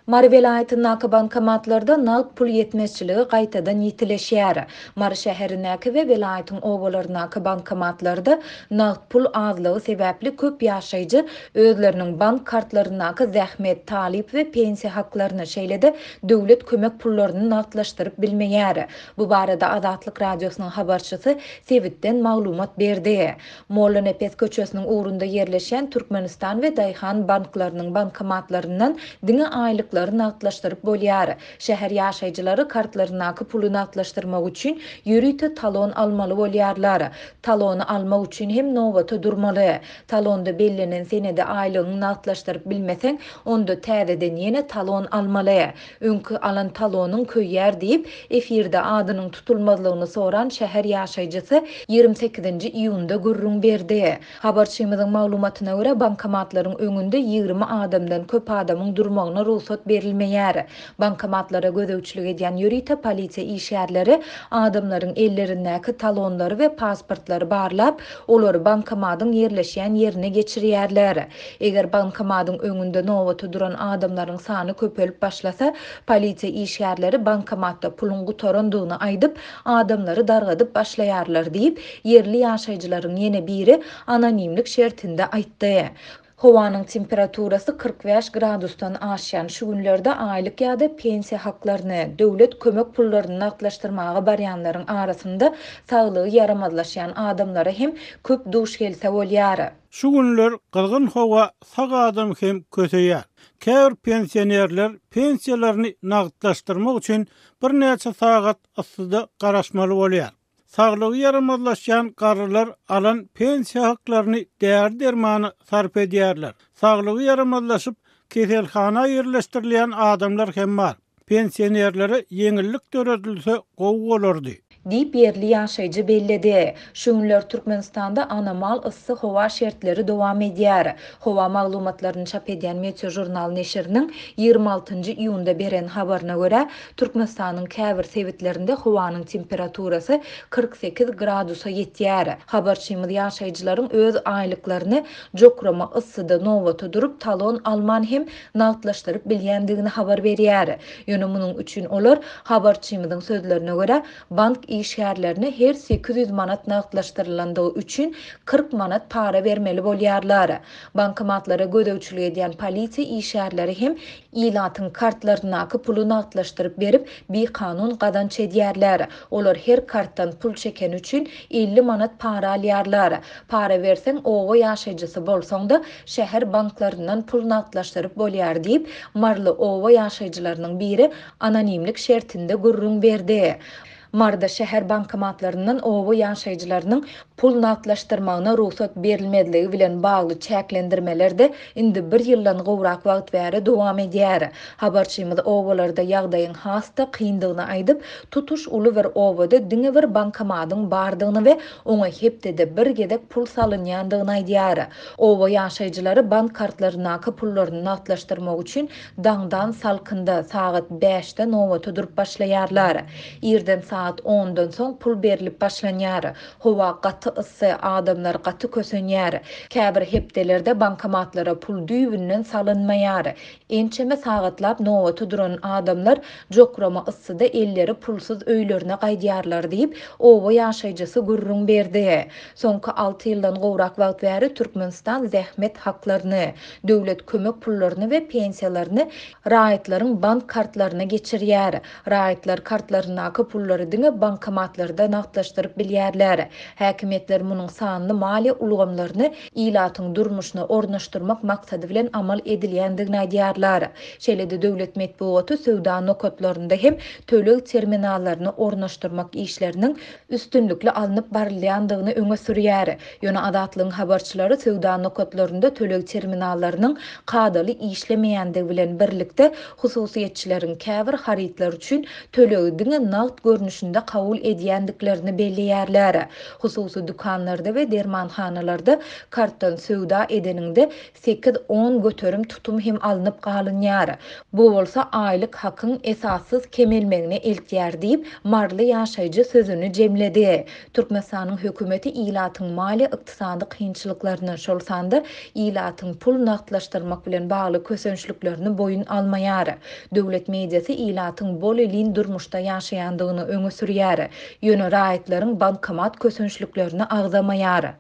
Mari vilayetindäki bankomatlarda nağd pul yetmezçiligi gaýtadan ýitileşýär. Mari şäherindäki we vilayetin owalaryndaky bankomatlarda nağd pul azlygy sebäpli köp ýaşaýjy özleriniň bank kartlaryndaky zähmet, talip we pensiýa haklaryny şeýle-de döwlet kömek pullaryny nağdlaşdyryp bilmeýär. Bu barada Azatlyk radiosynyň habarçysy Sewitden maglumat berdi. Molla Nepes köçesiniň ugrunda ýerleşen Türkmenistan we Daýhan banklarynyň bankomatlaryndan diňe aýlyk nağdlaşdyryp bolýar. Şäher ýaşaýjylary kartlaryndaky puly nağdlaşdyrmak üçin ýürüýte talon almaly bolýarlar. Talony almak üçin hem nowbata durmaly. Talonda bellenen senede aýlygyny nağdlaşdyryp bilmeseň, onda täzeden ýene talon almaly. Öňkü alan talonyň köýýär diýip efirde adynyň tutulmazlygyny soran şäher ýaşaýjysy 28-nji iýunda gürrüň berdi. Habarçymyzyň maglumatyna görä bankomatlaryň öňünde 20 adamdan köp adamyň durmagyna ruhsat berilmeýär. Bankomatlara gözegçilik edýän ýürüýte polisiýa işgärleri adamlaryň ellerindäki talonlary we pasportlary barlap, olary bankomatyň ýerleşýän ýerine geçirýärler. Eger bankomatyň öňünde nowbata duran adamlaryň sany köpelip başlasa, polisiýa işgärleri bankomatda pulun gutarandygyny aýdyp, adamlary dargadyp başlaýarlar diýip ýerli ýaşaýjylaryň ýene biri anonimlik şertinde aýtdy. Howanyň temperaturasy 45 gradusdan aşýan şu günlerde aýlyk ýa-da pensiýa haklaryny, döwlet kömek pullaryny naqdlaşdyrmagy barýanlaryň arasynda saglygy yaramazlaşýan adamlara hem köp duş gelse bolýar. Şu günler gılgın hova sag adam hem köseýär. Käbir pensionerler pensiýalaryny naqdlaşdyrmak üçin bir näçe sagat astyda garaşmaly bolýar. Saglygy yaramazlaşýan garrylar alan pensiýa haklaryny där dermany sarp edýärler. Saglygy yaramazlaşyp keselhana ýerleşdirilýän adamlar hem bar. Pensionerlere ýeňillik töredilse gowy bolardy diýip ýerli ýaşaýjy belledi. Şu günler Türkmenistanda anomal ıssy howa şertleri dowam edýär. Howa maglumatlaryny çap edýän Meteo jurnal neşiriniň 26-njy iýunda beren habaryna görä, Türkmenistanyň käbir sewitlerinde howanyň temperaturasy 48 gradusa ýetýär. Habarçymyz ýaşaýjylaryň öz aýlyklaryny jokrama ıssyda nowbata durup talon alman hem nağdlaşdyryp bilýändigini habar berýär. Ýöne munyň üçin olar habarçymyzyň sözlerine görä bank işgärlerine her 800 manat naqdlaşdyrılandyğı üçün 40 manat para vermeli bolýarlar. Bankomatlara gözegçilik edýän polisiýa işgärleri hem ilatyň kartlarynaky puly naqdlaşdyryp berip bir kanun gadanç edýärler. Olar her kartdan pul çeken üçün 50 manat para alýarlar. Para verseň owa ýaşaýjysy bolsaň-da şäher banklaryndan pul naqdlaşdyryp bolýar diýip marly owa ýaşaýjylarynyň biri anonimlik şertinde gürrüň berdi. Marda şäher bankomatlaryndan owa ýaşaýjylarynyň pul naqdlaşdyrmagyna ruhsat berilmediligi bilen bagly çäklendirmelerde indi 1 ýyldan gowrak wagt bäri dowam edýär. Habarçymyz owalarda ýagdaýyň hasta kyndygyny aýdyp, tutuş uly bir owada diňe bir bankomatyň bardygyny we oňa hepdede bir gedek pul salynýandygyny aýdýar. Owa ýaşaýjylary bank kartlarynaky pullaryny naqdlaşdyrmak üçin daňdan salkynda saat 5-de nowbata durup başlaýarlar. Irden saat 10-dan soň pul berilip başlanýar. Howa gaty ıssy, adamlar gaty kösenýär. Käbir hepdelerde bankomatlara pul düýbünden salynmaýar. Ençeme sagatlap nowbata duran adamlar jokrama ıssyda elleri pulsuz öýlerine gaýdýarlar diýip owa ýaşaýjysy gürrüň berdi. Soňky 6 ýyldan gowrak wagt bäri Türkmenistan zähmet haklaryny, döwlet kömek pullaryny we pensiýalaryny raýatlaryň bank kartlaryna geçirýär. Raýatlar kartlarynaky pullary diňe bankomatlarda naqdlaşdyryp bilýärler. Häkimetler munyň sanly maliýe ulgamlaryny ilatyň durmuşyna ornaşdyrmak maksady bilen amal edilýändigini aýdýarlar. Şeýle-de döwlet medeniýeti söwda nokatlarynda hem töleg terminallaryny ornaşdyrmak işleriniň üstünlikli alınıp barilýandygyny öňe sürýär. Ýöne Azatlygyň habarçylary söwda nokatlarynda töleg terminallarynyň kadaly işlemeýändigi bilen birlikde hususiýetçileriň käbir haritler üçin tölegi diňe naqd görnüşini ölçünde kabul edýändiklerini belliýärler. Hususy dukanlarda we dermanhanalarda kartdan söwda edeninde 8-10 göterim tutum hem alınıp galynýar. Bu bolsa aýlyk hakyň esassız kemelmegine eltýär diýip marly ýaşaýjy sözüni jemledi. Türkmenistanyň hökümeti ilatyň mali ykdysady kynçylyklaryna şol sanda ilatyň pul nagdlaşdyrmak bilen bagly kösençliklerini boyun almaýar. Döwlet mediasy ilatyň bol elin durmuşda ýaşaýandygyny öňe sürýär. Ýöne raýatlaryň bankomat kösençliklerini agzamaýar.